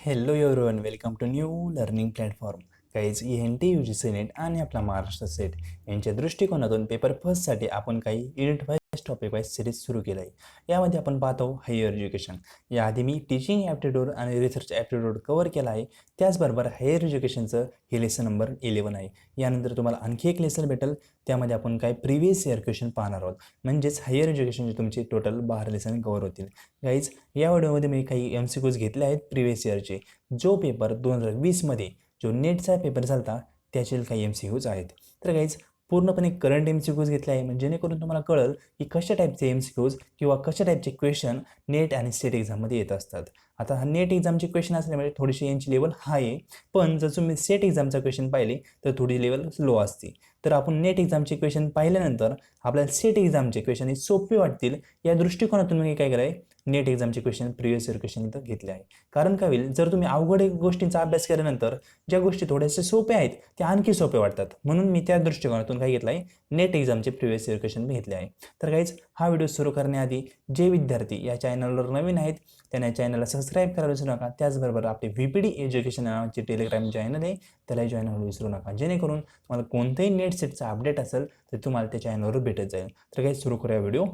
Hello everyone, welcome to new learning platform. Guys NTA UGC NET आणि आपला Maharashtra set यांच्या दृष्टिकोनातून पेपर फर्स्टसाठी आपण काही unit wise topic wise series सुरू केलं आहे. यामध्ये आपण पाहतो हायर एज्युकेशन. याआधी मी टीचिंग ॲप्टिट्यूड आणि रिसर्च ॲप्टिट्यूड कवर केला आहे. त्याचबरोबर हायर एज्युकेशनचं हे लेसन नंबर 11 आहे. यानंतर तुम्हाला आणखी एक लेसन भेटेल, त्यामध्ये आपण काय प्रिव्हियस इयर क्वेश्चन पाहणार आहोत. म्हणजेच हायर एज्युकेशनचे तुमचे टोटल 12 लेसन कवर होतील. गाईज या व्हिडिओमध्ये मी काही MCQs घेतले आहेत प्रिव्हियस इयरचे. जो पेपर 2020मध्ये जो नेटचा पेपर झाला होता त्याचे काही MCQs आहेत. तर गाईज पूर्णपणे करंट MCQs घेतले आहे, म्हणजे जेणेकरून तुम्हाला कळेल की कशा टाईपचे MCQs किंवा कशा टाईपचे क्वेश्चन नेट आणि स्टेट एक्झाममध्ये येत असतात. आता हा नेट एक्झामचे क्वेश्चन असल्यामुळे थोडीशी यांची लेवल हाय आहे, पण जर तुम्ही सेट एक्झामचा क्वेश्चन पाहिले तर थोडी लेवल लो असते. तर आपण नेट एक्झामचे क्वेश्चन पाहिल्यानंतर आपल्याला सेट एक्झामचे क्वेश्चन हे सोपे वाटतील या दृष्टिकोनातून मी काय केलं आहे, नेट एक्झामचे क्वेश्चन प्रिव्हियस इयर क्वेश्चन इथं घेतले आहे. कारण काय होईल, जर तुम्ही अवघड गोष्टींचा अभ्यास केल्यानंतर ज्या गोष्टी थोड्याशा सोप्या आहेत त्या आणखी सोप्या वाटतात. म्हणून मी त्या दृष्टिकोनातून काय घेतलं आहे, नेट एक्झामचे प्रिव्हियस इयर क्वेश्चन घेतले आहे. तर गाईज हा व्हिडिओ सुरू करण्याआधी जे विद्यार्थी या चॅनलवर नवीन आहेत त्यांना चॅनलला सबस्क्राईब करायला विसरू नका. त्याचबरोबर आपले VPD एज्युकेशन नावाचे टेलिग्राम चॅनल आहे, त्यालाही जॉईन व्हायला विसरू नका, जेणेकरून तुम्हाला कोणतेही नेट सेटचा अपडेट असेल तर तुम्हाला त्या चॅनलवर भेटत जाईल. तर काही सुरू करूया व्हिडिओ.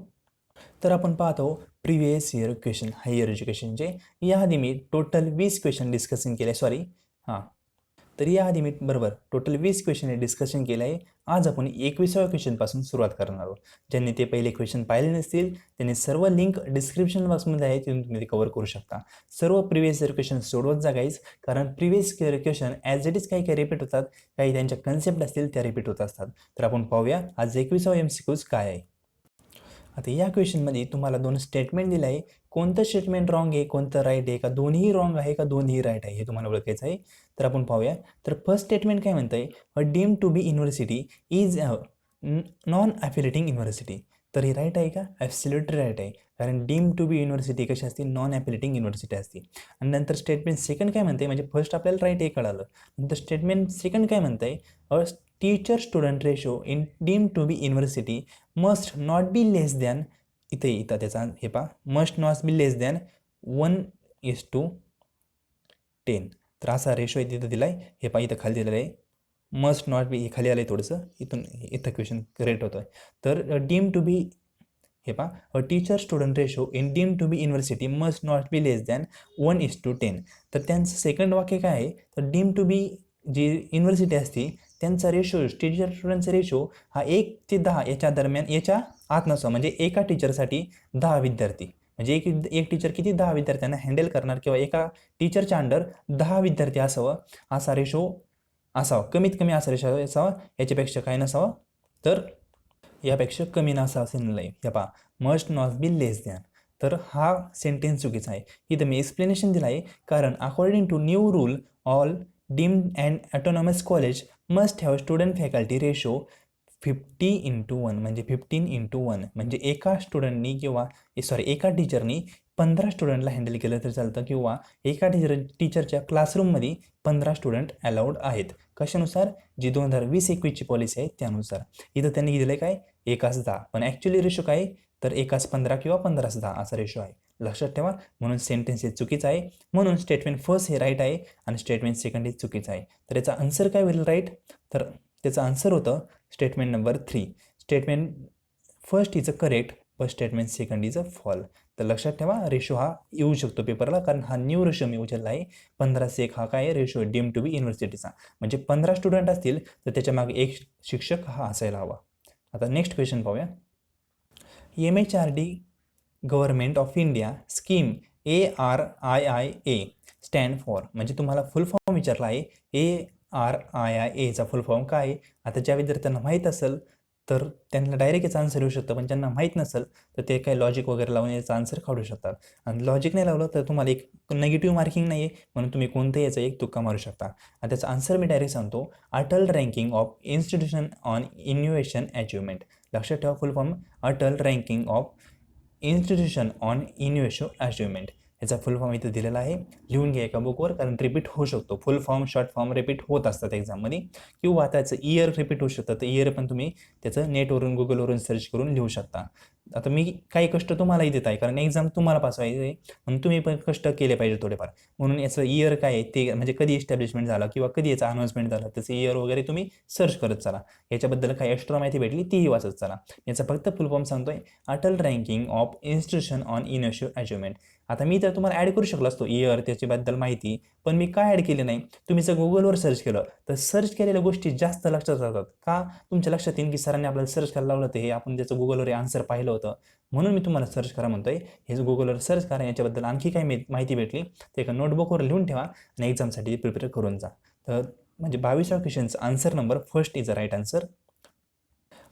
तर आपण पाहतो प्रिव्हियस इयर क्वेश्चन हायर एज्युकेशनचे. याआधी मी टोटल 20 क्वेश्चन डिस्कशन केले. तर याआधी मी टोटल 20 क्वेश्चन डिस्कशन केलं आहे. आज आपण 21व्या क्वेश्चनपासून सुरुवात करणार आहोत. ज्यांनी ते पहिले क्वेश्चन पाहिले नसतील त्यांनी सर्व लिंक डिस्क्रिप्शन बॉक्समध्ये आहे, तिथून तुम्ही ते कव्हर करू शकता. सर्व प्रिव्हियस इयर क्वेश्चन सोडवत जा गाईज, कारण previous year question as it is काही रिपीट होतात, काही त्यांच्या कन्सेप्ट असतील त्या रिपीट होत असतात. तर आपण पाहूया आज 21वा MCQs काय आहे. आता या क्वेश्चनमध्ये तुम्हाला 2 स्टेटमेंट दिलं आहे. कोणतं स्टेटमेंट रॉंग आहे, कोणतं राईट आहे, का दोन्ही रॉंग आहे का दोन्ही राईट आहे, हे तुम्हाला ओळखायचं आहे. तर आपण पाहूया. तर फर्स्ट स्टेटमेंट काय म्हणतं आहे, a deemed to be university is a non affiliating university. तर हे राईट आहे का? ॲब्सोल्युटली राईट आहे, कारण डीम्ड टू बी युनिव्हर्सिटी कशी असते, नॉन ॲफिलेटिंग युनिव्हर्सिटी असते. आणि नंतर स्टेटमेंट सेकंड काय म्हणते, म्हणजे फर्स्ट आपल्याला राईट हे कळालं, नंतर स्टेटमेंट सेकंड काय म्हणतं आहे, a teacher student ratio in deemed to be university must not be less than, इथं त्याचा हे पहा, must not be less than 1:10. तर असा रेशो आहे तिथं दिला आहे. हे पहा इथं खाली दिलेलं आहे, मस्ट नॉट बी, हे खाली आलं आहे थोडंसं, इथं क्वेश्चन करेक्ट होतं आहे. तर डीम टू बी, हे पहा, a teacher student ratio in deem to be university must not be less than 1:10. तर त्यांचं सेकंड वाक्य काय आहे, तर डीम टू बी जी युनिव्हर्सिटी असते त्यांचा रेशो, टीचर स्टुडंटचा रेशो हा 1 ते 10 याच्या दरम्यान, याच्या आत नसावा. म्हणजे एका टीचरसाठी 10 विद्यार्थी, म्हणजे एक टीचर किती 10 विद्यार्थ्यांना हँडल करणार, किंवा एका टीचरच्या अंडर 10 विद्यार्थी असावं, असा रेशो असावा. कमीत कमी असा रेशो असावा, याच्यापेक्षा काय नसावं, तर यापेक्षा कमी नसावं असेल नाही. हे पहा, must not be less than. तर हा सेंटेन्स चुकीचा आहे. इथं मी एक्सप्लेनेशन दिलं आहे, कारण according to new rule all deemed and autonomous college must have student faculty ratio 50:1, म्हणजे 15:1. म्हणजे एका स्टुडंटनी किंवा एका टीचरनी 15 स्टुडंटला हँडल केलं तर चालतं, किंवा एका टीचरच्या क्लासरूममध्ये 15 स्टुडंट अलाउड आहेत. कशानुसार, जी 2020-21ची पॉलिसी आहे त्यानुसार. इथं त्यांनी दिलं आहे काय, 1:10, पण ॲक्च्युली रेशो काय, तर 1:15 किंवा 15:10 असा रेशो आहे. लक्षात ठेवा. म्हणून सेंटेन्स हे चुकीचं आहे. म्हणून स्टेटमेंट फर्स्ट हे राईट आहे आणि स्टेटमेंट सेकंड हे चुकीचं आहे. तर याचा आन्सर काय होईल राईट, तर त्याचं आन्सर होतं statement number 3. Statement first is a correct, पण statement second is a false. तर लक्षात ठेवा, रेशो हा येऊ शकतो पेपरला, कारण हा न्यू रेशो मी उचलला आहे. 15:1 हा काय रेशो आहे, डीम टू बी युनिव्हर्सिटीचा. म्हणजे 15 स्टुडंट असतील तर त्याच्या मागे एक शिक्षक हा असायला हवा. आता नेक्स्ट क्वेश्चन पाहूया. MHRD government of India scheme ARIIA stand for, म्हणजे तुम्हाला फुल फॉर्म विचारला आहे. ARIIAचा फुल फॉर्म काय आहे. आता ज्या विद्यार्थ्यांना माहीत असेल तर त्यांना डायरेक्ट याचा आन्सर येऊ शकतं, पण ज्यांना माहीत नसेल तर ते काही लॉजिक वगैरे लावून याचा आन्सर काढू शकतात. आणि लॉजिक नाही लावलं तर तुम्हाला एक नेगेटिव्ह मार्किंग नाही आहे, म्हणून तुम्ही कोणत्याही याचा एक तुक्का मारू शकता. आणि त्याचा आन्सर मी डायरेक्ट सांगतो, Atal ranking of institution on innovation achievement. लक्षात ठेवा, फुल form Atal ranking of institution on innovation achievement. याचा फुल फॉर्म इथं दिलेला आहे, लिहून घ्या एका बुकवर, कारण रिपीट होऊ शकतो. फुल फॉर्म शॉर्ट फॉर्म रिपीट होत असतात एक्झाममध्ये, किंवा त्याचं इयर रिपीट होऊ शकतं. तर इयर पण तुम्ही त्याचं नेटवरून गुगलवरून सर्च करून लिहू शकता. आता मी काही कष्ट तुम्हालाही देत आहे, कारण एक्झाम तुम्हाला पास व्हायचे म्हणून तुम्ही पण कष्ट केले पाहिजे थोडेफार. म्हणून याचं इयर काय आहे ते, म्हणजे कधी एस्टॅब्लिशमेंट झालं किंवा कधी याचं अनाउन्समेंट झालं त्याचं इयर वगैरे तुम्ही सर्च करत चला. याच्याबद्दल काही एक्स्ट्रा माहिती भेटली तीही वाचत चला. याचा फक्त फुल फॉर्म सांगतोय, Atal ranking of institution on innovation achievement. आता मी तर तुम्हाला ॲड करू शकलो असतो इयर त्याच्याबद्दल माहिती, पण मी काय ॲड केले नाही. तुम्ही जर गुगलवर सर्च केलं तर सर्च केलेल्या गोष्टी जास्त लक्षात राहतात. का तुमच्या लक्षात येईल की सरांनी आपल्याला सर्च करायला लावलं होतं, हे आपण त्याचं गुगलवर आन्सर पाहिलं होतं, म्हणून मी तुम्हाला सर्च करा म्हणतोय. हे गुगलवर सर्च करा, याच्याबद्दल आणखी काही माहिती भेटली ते एका नोटबुकवर लिहून ठेवा आणि एक्झामसाठी प्रिपेअर करून जा. तर म्हणजे 22व्या क्वेश्चनचा answer number first is a right answer.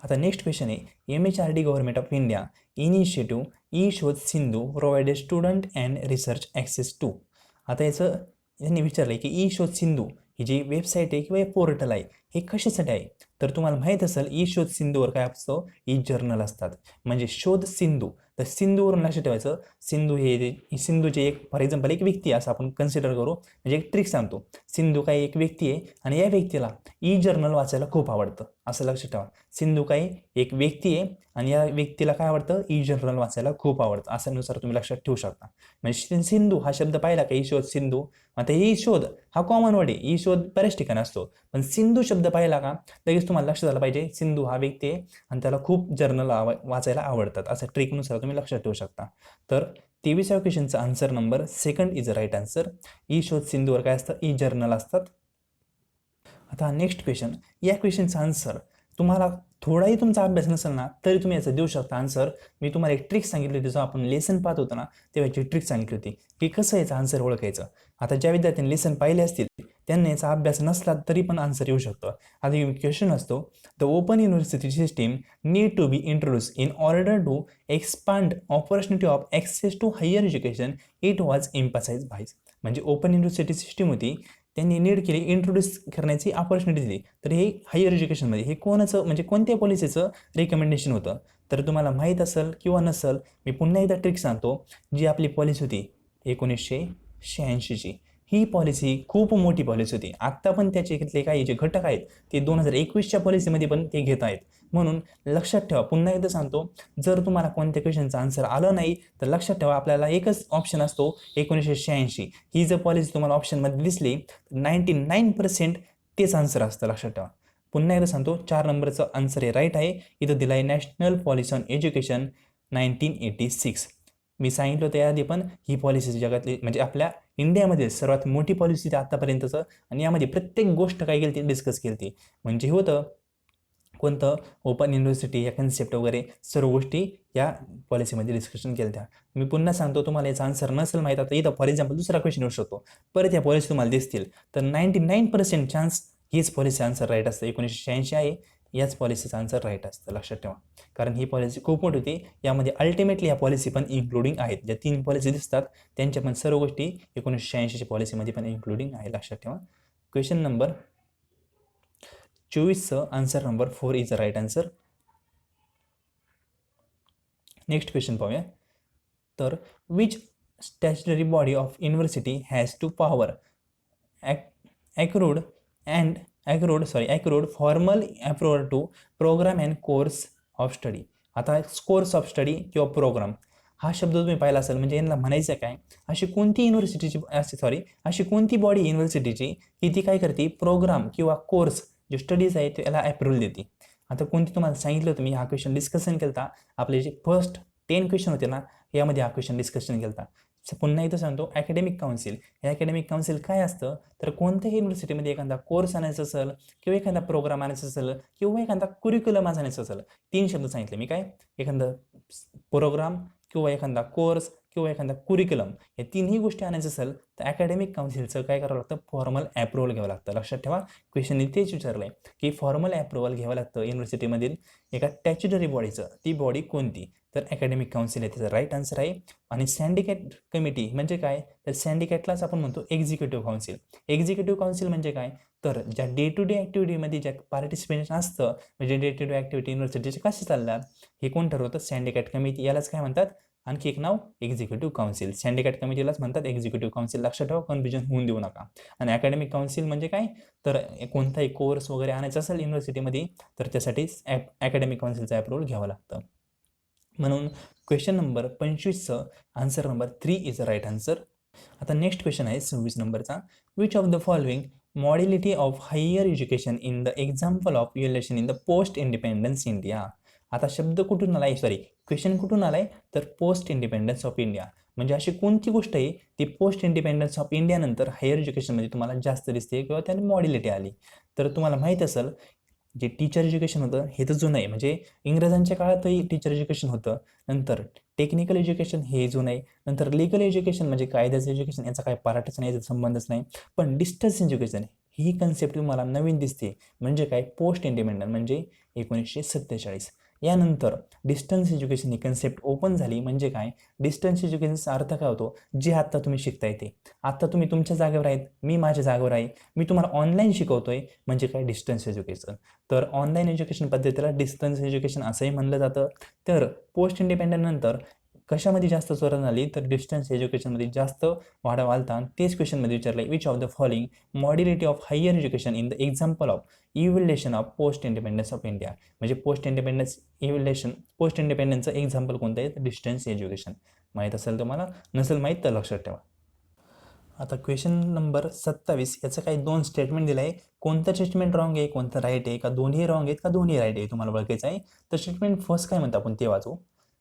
आता नेक्स्ट क्वेश्चन आहे, MHRD government of India initiative e Shodh Sindhu provided student and research access to. आता याचं यांनी विचारलं की ई शोध सिंधू ही जी वेबसाईट आहे किंवा पोर्टल आहे हे कशासाठी आहे. तर तुम्हाला माहीत असेल ई शोध सिंधूवर काय असतं, ई जर्नल असतात. म्हणजे शोध सिंधू, तर सिंधूवरून लक्षात ठेवायचं. सिंधू हे सिंधूचे एक फॉर एक्झाम्पल एक व्यक्ती असं आपण कन्सिडर करू. म्हणजे एक ट्रिक सांगतो, सिंधू काही एक व्यक्ती आहे आणि या व्यक्तीला ई जर्नल वाचायला खूप आवडतं, असं लक्षात ठेवा. सिंधू काही एक व्यक्ती आहे आणि या व्यक्तीला काय आवडतं, ई जर्नल वाचायला खूप आवडतं, अशानुसार तुम्ही लक्षात ठेवू शकता. म्हणजे सिंधू हा शब्द पाहिला का, ई शोध सिंधू. आता ई शोध हा कॉमन वर्ड आहे, ई शोध बऱ्याच ठिकाणी असतो, पण सिंधू शब्द पाहिला का लगेच तुम्हाला लक्षात आलं पाहिजे सिंधू हा व्यक्ती आहे आणि त्याला खूप जर्नल वाचायला आवडतात, असं ट्रिकनुसार तुम्ही लक्षात ठेवू शकता. तर 23व्या क्वेश्चनचा answer number second is a right answer. E Shodh सिंधूवर काय असतं, ई जर्नल असतात. आता नेक्स्ट क्वेश्चन, या क्वेश्चनचा आन्सर तुम्हाला थोडाही तुमचा अभ्यास नसेल ना तरी तुम्ही याचं देऊ शकता आन्सर. मी तुम्हाला एक ट्रिक सांगितली होती, जेव्हा आपण लेसन पाहत होतो ना तेव्हा याची ट्रिक सांगितली होती की कसं याचा आन्सर ओळखायचं. आता ज्या विद्यार्थ्यांनी लेसन पाहिले असतील त्यांना याचा अभ्यास नसला तरी पण आन्सर येऊ शकतो. आता क्वेश्चन असतो, the open university system need to be introduce in order to expand opportunity of access to higher education, it was emphasise by. म्हणजे ओपन युनिव्हर्सिटी सिस्टीम होती, त्यांनी नीड केली इंट्रोड्यूस करण्याची ऑपॉर्च्युनिटी दिली. तर हे हायर एज्युकेशनमध्ये हे कोणाचं म्हणजे कोणत्या पॉलिसीचं रिकमेंडेशन होतं. तर तुम्हाला माहीत असेल किंवा नसेल, मी पुन्हा एकदा ट्रिक सांगतो. जी आपली पॉलिसी होती 1986ची, ही पॉलिसी खूप मोठी पॉलिसी होती. आत्ता पण त्याचे काही जे घटक आहेत ते 2021च्या पॉलिसीमध्ये पण ते घेत आहेत. म्हणून लक्षात ठेवा, पुन्हा एकदा सांगतो, जर तुम्हाला कोणत्या क्वेश्चनचं आन्सर आलं नाही तर लक्षात ठेवा आपल्याला एकच ऑप्शन असतो 1986. ही जर पॉलिसी तुम्हाला ऑप्शनमध्ये दिसली तर 99% तेच आन्सर असतं, लक्षात ठेवा. पुन्हा एकदा सांगतो, 4 नंबरचं आन्सर हे राईट आहे. इथं दिलं आहे नॅशनल पॉलिसी ऑन एज्युकेशन 1986. मी सांगितलं होतं याआधी पण, ही पॉलिसी जगातली म्हणजे आपल्या इंडियामध्ये सर्वात मोठी पॉलिसी ती आत्तापर्यंतचं, आणि यामध्ये प्रत्येक गोष्ट काय केली ती डिस्कस केली ती. म्हणजे होतं कोणतं, ओपन युनिव्हर्सिटी या कन्सेप्ट वगैरे सर्व गोष्टी या पॉलिसीमध्ये डिस्कशन केल्या त्या. मी पुन्हा सांगतो, तुम्हाला याचा आन्सर नसेल माहीत आता इथं फॉर एक्झाम्पल दुसरा क्वेश्चन येऊ शकतो, परत या पॉलिसी तुम्हाला दिसतील तर 99% चान्स हीच पॉलिसी आन्सर राईट असतं. 1986 आहे, याच पॉलिसीचं आन्सर राईट असतं, लक्षात ठेवा. कारण ही पॉलिसी खूप मोठी होती, यामध्ये अल्टिमेटली या पॉलिसी पण इन्क्लुडिंग आहेत. ज्या 3 पॉलिसी दिसतात त्यांच्या पण सर्व गोष्टी 1986च्या पॉलिसीमध्ये पण इन्क्लुडिंग आहे, लक्षात ठेवा. क्वेश्चन नंबर 24चं answer number 4 is a right answer. Next question पाहूया. तर which statutory body of university has to power accrued formal approval to programme and course of study. आता कोर्स ऑफ स्टडी किंवा programme हा शब्द तुम्ही पाहिला असेल, म्हणजे यांना म्हणायचं काय, अशी कोणती बॉडी युनिव्हर्सिटीची की ती काय करते, प्रोग्राम किंवा कोर्स जे स्टडीज आहे त्याला अप्रुव्हल देते. आता कोणती तुम्हाला सांगितलं होतं, मी हा क्वेश्चन डिस्कशन केला होता. आपले जे फर्स्ट 10 क्वेश्चन होते ना यामध्ये हा क्वेश्चन डिस्कशन केला होता. पुन्हा इथं सांगतो, अकॅडमिक काउन्सिल. हे अकॅडमिक काउन्सिल काय असतं, तर कोणत्याही युनिव्हर्सिटीमध्ये एखादा कोर्स आणायचा असेल किंवा एखादा प्रोग्राम आणायचा असेल किंवा एखादा कुरिक्युलम आणायचा असेल, 3 शब्द सांगितले मी, काय एखादा प्रोग्राम किंवा एखादा कोर्स किंवा एखादा कुरिक्युलम, या तिन्ही गोष्टी आणायचं असेल तर अकॅडमिक काउन्सिलचं काय करावं लागतं, फॉर्मल अप्रुव्हल घ्यावं लागतं. लक्षात ठेवा, क्वेश्चन इथेच विचारलं आहे की फॉर्मल अप्रुव्हल घ्यावं लागतं युनिव्हर्सिटीमधील एका स्टॅच्युटरी बॉडीचं. ती बॉडी कोणती, तर अकॅडमिक काउन्सिल आहे, त्याचं राईट आन्सर आहे. आणि सिंडिकेट कमिटी म्हणजे काय, तर सिंडिकेटलाच आपण म्हणतो एक्झिक्युटिव्ह काउन्सिल. एक्झिक्युटिव्ह काउन्सिल म्हणजे काय, तर ज्या डे टू डे ॲक्टिव्हिटीमध्ये ज्या पार्टिसिपेशन असतं, म्हणजे डे टू डे ॲक्टिव्हिटी युनिव्हर्सिटीचे कसे चालतात हे कोण ठरवतं, सिंडिकेट कमिटी. यालाच काय म्हणतात, आणखी एक नाव एक्झिक्युटिव्ह काउन्सिल. सिंडिकेट कमिटीलाच म्हणतात एक्झिक्युटिव्ह काउन्सिल, लक्षात ठेवा, कन्फ्युजन होऊन देऊ नका. आणि अकॅडमिक काउन्सिल म्हणजे काय, तर कोणताही कोर्स वगैरे आणायचा असेल युनिव्हर्सिटीमध्ये तर त्यासाठी अकॅडमिक काउन्सिलचं अप्रुव्हल घ्यावं लागतं. म्हणून क्वेश्चन नंबर 25चं answer number 3 is a right answer. आता नेक्स्ट क्वेश्चन आहे 26 नंबरचा. Which of the following modality of higher education in the example of evaluation in the post independence India. आता शब्द कुठून आलाय, सॉरी क्वेश्चन कुठून आलाय, तर पोस्ट इंडिपेंडन्स ऑफ इंडिया. म्हणजे अशी कोणती गोष्ट आहे ती पोस्ट इंडिपेंडन्स ऑफ इंडिया नंतर हायर एज्युकेशनमध्ये तुम्हाला जास्त दिसते किंवा त्याने मॉडिलिटी आली. तर तुम्हाला माहीत असेल जे टीचर एज्युकेशन होतं हे तर जुनं आहे, म्हणजे इंग्रजांच्या काळातही टीचर एज्युकेशन होतं. नंतर टेक्निकल एज्युकेशन हे जुनं आहे. नंतर लीगल एज्युकेशन म्हणजे कायद्याचं एज्युकेशन, याचा काही पार्टच नाही, याचा संबंधच नाही. पण डिस्टन्स एज्युकेशन ही कन्सेप्ट तुम्हाला नवीन दिसते. म्हणजे काय, पोस्ट इंडिपेंडन्स म्हणजे 1947. यानंतर डिस्टन्स एज्युकेशन ही कन्सेप्ट ओपन झाली. म्हणजे काय, डिस्टन्स एज्युकेशनचा अर्थ काय होतो, जे आत्ता तुम्ही शिकताय ते. आत्ता तुम्ही तुमच्या जागेवर आहेत, मी माझ्या जागेवर आहे, मी तुम्हाला ऑनलाईन शिकवतोय, म्हणजे काय, डिस्टन्स एज्युकेशन. तर ऑनलाईन एज्युकेशन पद्धतीला डिस्टन्स एज्युकेशन असंही म्हणलं जातं. तर पोस्ट इंडिपेंडन्स नंतर कशामध्ये जास्त चोरण झाली, तर डिस्टन्स एज्युकेशनमध्ये जास्त वाढ आलता. आणि तेच क्वेश्चनमध्ये विचारलं, which of the following modality of higher education in the example of evaluation of post independence of India. म्हणजे पोस्ट इंडिपेंडन्स इव्हॅल्युएशन, पोस्ट इंडिपेंडन्सचं एक्झाम्पल कोणतं आहे, तर डिस्टन्स एज्युकेशन. माहीत असेल तुम्हाला, नसेल माहीत तर लक्षात ठेवा. आता क्वेश्चन नंबर 27 याचं काही 2 स्टेटमेंट दिलं आहे. कोणतं स्टेटमेंट रॉंग आहे, कोणतं राईट आहे, का दोन्ही रॉंग आहेत, का दोन्ही राईट आहे, तुम्हाला बघायचं आहे. तर स्टेटमेंट फर्स्ट काय म्हणतं आपण ते वाचू.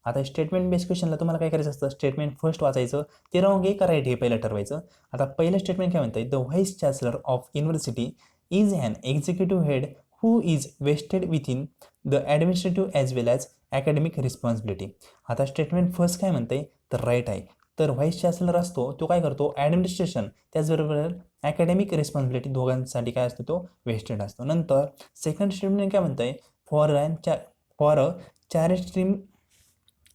आता स्टेटमेंट बेस क्वेश्चनला तुम्हाला काय करायचं असतं, स्टेटमेंट फर्स्ट वाचायचं, ते रॉंग आहे का राईट हे पहिलं ठरवायचं. आता पहिलं स्टेटमेंट काय म्हणतं, the vice chancellor of university is an executive head who is vested within the administrative as well as academic responsibility. आता स्टेटमेंट फर्स्ट काय म्हणतंय, तर राईट आहे. तर व्हाईस चान्सलर असतो तो काय करतो, ॲडमिनिस्ट्रेशन त्याचबरोबर अकॅडमिक रिस्पॉन्सिबिलिटी दोघांसाठी काय असतो, तो वेस्टेड असतो. नंतर सेकंड स्टेटमेंट काय म्हणतंय, for a charisma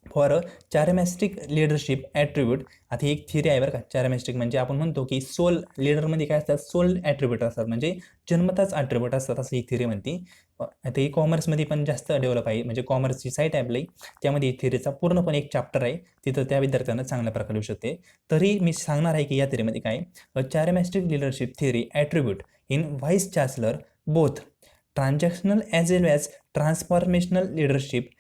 for a charismatic leadership attribute. आता ही एक थिअरी आहे बरं का. चॅरेमॅस्टिक म्हणजे आपण म्हणतो की सोल लीडरमध्ये काय असतात, सोल ॲट्रिब्यूट असतात, म्हणजे जन्मताच ॲट्रिब्यूट असतात, असं ही थिअरी म्हणते. आता ही कॉमर्समध्ये पण जास्त डेव्हलप आहे, म्हणजे कॉमर्सची साईट आहे आपली, त्यामध्ये ही थिअरीचा पूर्णपणे एक चॅप्टर आहे, तिथं त्या विद्यार्थ्यांना चांगल्या प्रकारे येऊ शकते. तरी मी सांगणार आहे की या थिअरीमध्ये काय, charismatic leadership theory attribute in vice chancellor both transactional as well as transformational leadership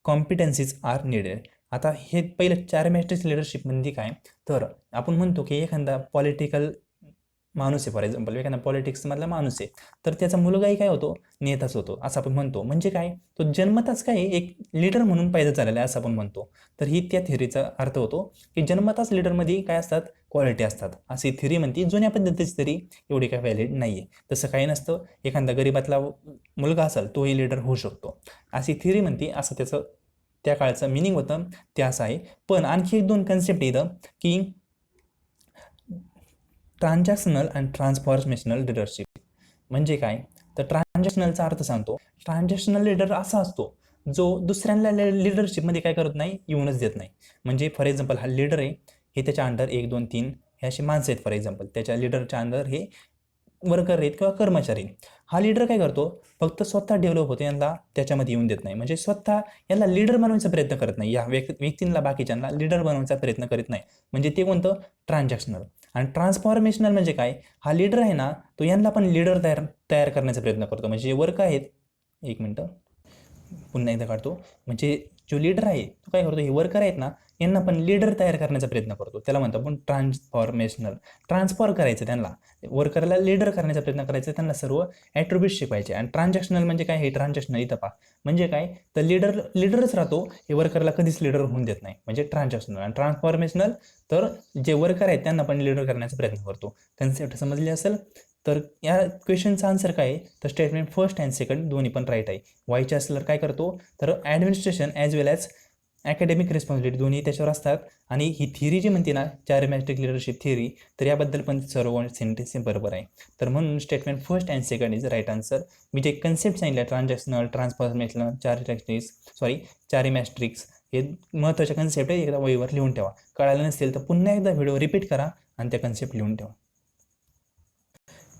competencies are needed. आता हे पहिलं चॅरिस्टिक लिडरशिप म्हणजे काय, तर आपण म्हणतो की एखादा पॉलिटिकल माणूस आहे, फॉर एक्झाम्पल एखादा पॉलिटिक्समधला माणूस आहे, तर त्याचा मुलगाही काय होतो, नेताच होतो असं आपण म्हणतो. म्हणजे काय, तो जन्मताच काय एक लीडर म्हणून पैदा झालेला आहे असं आपण म्हणतो. तर ही त्या थिअरीचा अर्थ होतो की जन्मताच लीडरमध्ये काय असतात, क्वालिटी असतात, अशी थिअरी म्हणते. जुन्या पद्धतीची थिअरी एवढी काय व्हॅलिड नाही आहे, तसं काही नसतं. एखादा गरीबातला मुलगा असेल तोही लीडर होऊ शकतो, अशी थिअरी म्हणते. असं त्याचं त्या काळचं मिनिंग होतं, ते असं आहे. पण आणखी एक 2 कन्सेप्ट येतं की ट्रान्झॅक्शनल आणि ट्रान्सफॉर्मेशनल लिडरशिप. म्हणजे काय, तर ट्रान्झॅक्शनलचा अर्थ सांगतो. ट्रान्झॅक्शनल लीडर असा असतो जो दुसऱ्यांना लिडरशिपमध्ये काय करत नाही, येऊनच देत नाही. म्हणजे फॉर एक्झाम्पल हा लीडर आहे, हे त्याच्या अंडर 1 2 3 हे असे माणसं आहेत. फॉर एक्झाम्पल त्याच्या लीडरच्या अंडर हे वर्कर आहेत किंवा कर्मचारी. हा लीडर काय करतो, फक्त स्वतः डेव्हलप होतो, यांना त्याच्यामध्ये येऊन देत नाही. म्हणजे स्वतः यांना लीडर बनवण्याचा प्रयत्न करत नाही, या व्यक्तींना बाकीच्यांना लीडर बनवण्याचा प्रयत्न करीत नाही. म्हणजे ते कोणतं, ट्रान्झॅक्शनल. आणि ट्रान्सफॉर्मेशनल म्हणजे काय, हा लीडर आहे ना, तो यांना पण लीडर तयार करण्याचा प्रयत्न करतो. म्हणजे जे वर्क आहेत, एक मिनटं पुन्हा एकदा काढतो. म्हणजे जो लीडर आहे तो काय करतो, हे वर्कर आहेत ना, यांना पण लीडर तयार करण्याचा प्रयत्न करतो. त्याला म्हणतो आपण ट्रान्सफॉर्मेशनल. ट्रान्सफॉर करायचं त्यांना, वर्करला लीडर करण्याचा प्रयत्न करायचा, त्यांना सर्व ॲट्रिब्यूट शिकवायचे. आणि ट्रान्झॅक्शनल म्हणजे काय, हे ट्रान्झॅक्शनल इथं पहा. म्हणजे काय, तर लीडरच राहतो, हे वर्करला कधीच लीडर होऊन देत नाही. म्हणजे ट्रान्झॅक्शनल. आणि ट्रान्सफॉर्मेशनल तर जे वर्कर आहेत त्यांना पण लीडर करण्याचा प्रयत्न करतो. कन्सेप्ट समजली असेल. तर या क्वेश्चनचा आन्सर काय आहे, तर स्टेटमेंट फर्स्ट अँड सेकंड दोन्ही पण राईट आहे. व्हाईस चान्सलर काय करतो, तर administration as well as academic responsibility दोन्ही त्याच्यावर असतात. आणि ही थिअरी जी म्हणते ना, चॅरिस्टिक लिडरशिप थिअरी, तर याबद्दल पण सर्व सेंटेन्स बरोबर आहे. तर म्हणून statement first and second is right answer. मी जे कन्सेप्ट सांगितलं, ट्रान्झॅक्शनल, ट्रान्सफॉर्मेशनल, चॅरिमॅस्ट्रिक्स, हे महत्त्वाचे कन्सेप्ट आहे. एकदा वहीवर लिहून ठेवा. कळालं नसेल तर पुन्हा एकदा व्हिडिओ रिपीट करा आणि त्या कन्सेप्ट लिहून ठेवा.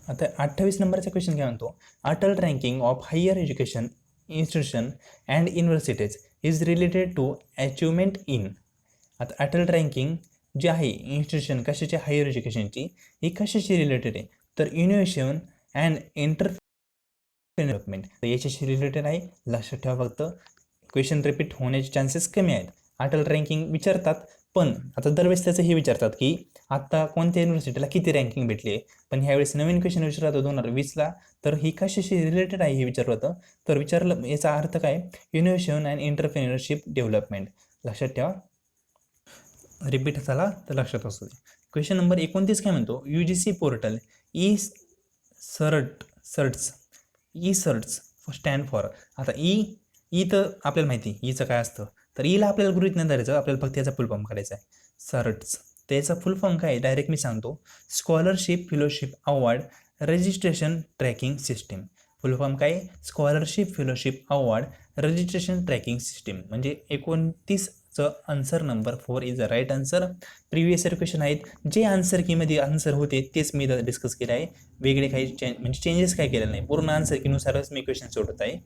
आता 28 नंबरचा क्वेश्चन काय म्हणतो, Atal ranking of higher education institution and universities is related to achievement in. आता अटल रँकिंग जी आहे इन्स्टिट्यूशन कशाची, हायर एज्युकेशनची, ही कशाशी रिलेटेड आहे, तर इनोव्हेशन अँड डेव्हलपमेंट, तर याच्याशी रिलेटेड आहे. लक्षात ठेवा फक्त. क्वेश्चन रिपीट होण्याचे चान्सेस कमी आहेत. अटल रँकिंग विचारतात, पण आता दरवेळेस त्याचं हे विचारतात की आता कोणत्या युनिव्हर्सिटीला किती रँकिंग भेटली आहे, पण ह्यावेळेस नवीन क्वेश्चन विचारलं होतं 2020ला, तर ही कशाशी रिलेटेड आहे हे विचारलं होतं. तर विचारलं याचा अर्थ काय, इनोव्हेशन अँड एंटरप्रेन्युअरशिप डेव्हलपमेंट. लक्षात ठेवा, रिपीट झाला तर लक्षात असू दे. क्वेश्चन नंबर 29 काय म्हणतो, UGC portal e certs stand for. आता ई तर आपल्याला माहिती ईचं काय असतं, तर ईला आपल्याला गृहीत नाही धरायचं, आपल्याला फक्त याचा फुल फॉर्म करायचा आहे. सर्ट्स त्याचा फुल फॉर्म काय आहे डायरेक्ट मी सांगतो, scholarship fellowship award registration tracking system. Full form काय, scholarship fellowship award registration tracking system. म्हणजे 29चं answer number 4 is the right answer. Previous year question आहेत, जे आन्सर कीमध्ये आन्सर होते तेच मी डिस्कस केलं आहे, वेगळे काही म्हणजे चेंजेस काय केलेलं नाही, पूर्ण आन्सर कीनुसारच मी क्वेश्चन सोडत आहे.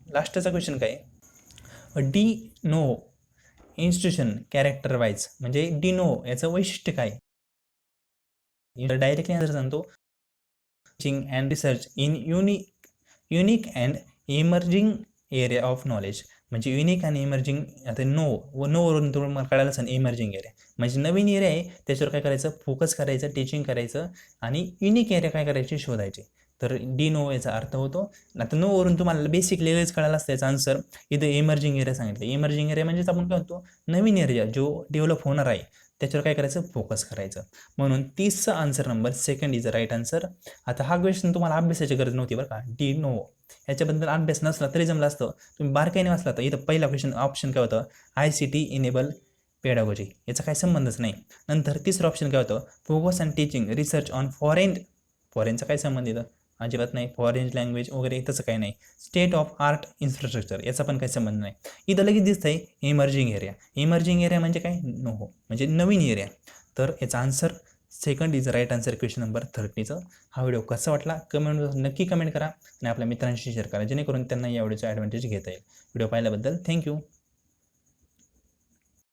लास्टचा क्वेश्चन काय, de novo institution character wise, म्हणजे डी नो याचं वैशिष्ट्य काय. डायरेक्टली आन्सर सांगतो, teaching and research in unique and emerging area of knowledge. म्हणजे युनिक आणि इमर्जिंग, आता नोवरून तुम्हाला कळायला सांग, इमर्जिंग एरिया म्हणजे नवीन एरिया आहे, त्याच्यावर काय करायचं, फोकस करायचं, टीचिंग करायचं, आणि युनिक एरिया काय करायचे, शोधायचे. तर डी नो याचा अर्थ होतो. आता नोवरून तुम्हाला बेसिक लेवल्स कळायला असतं याचा आन्सर. इथं इमर्जिंग एरिया सांगितलं, इमर्जिंग एरिया म्हणजेच आपण काय म्हणतो, नवीन एरिया जो डेव्हलप होणार आहे त्याच्यावर काय करायचं, फोकस करायचं. म्हणून 30चा answer number 2 is the right answer. आता हा क्वेश्चन तुम्हाला अभ्यासाची गरज नव्हती बरं का, डी नो याच्याबद्दल अभ्यास नसला तरी जमला असतं, तुम्ही बारकाईने वाचला तर. इथं पहिला क्वेश्चन ऑप्शन काय होतं, ICT इनेबल पेडागॉजी, याचा काही संबंधच नाही. नंतर तिसरं ऑप्शन काय होतं, focus and teaching research on फॉरेनचा काय संबंध येतं, अजिबात नाही. फॉरेन लँग्वेज वगैरे तसं काही नाही. स्टेट ऑफ आर्ट इन्फ्रास्ट्रक्चर याचा पण काही संबंध नाही. इथं लगेच दिसतंय इमर्जिंग एरिया म्हणजे काय, म्हणजे नवीन एरिया. तर याचा answer 2 is right answer question number 30चं. हा व्हिडिओ कसा वाटला नक्की कमेंट करा आणि आपल्या मित्रांशी शेअर करा, जेणेकरून त्यांना या व्हिडिओचा ॲडव्हान्टेज घेता येईल. व्हिडिओ पाहिल्याबद्दल थँक्यू.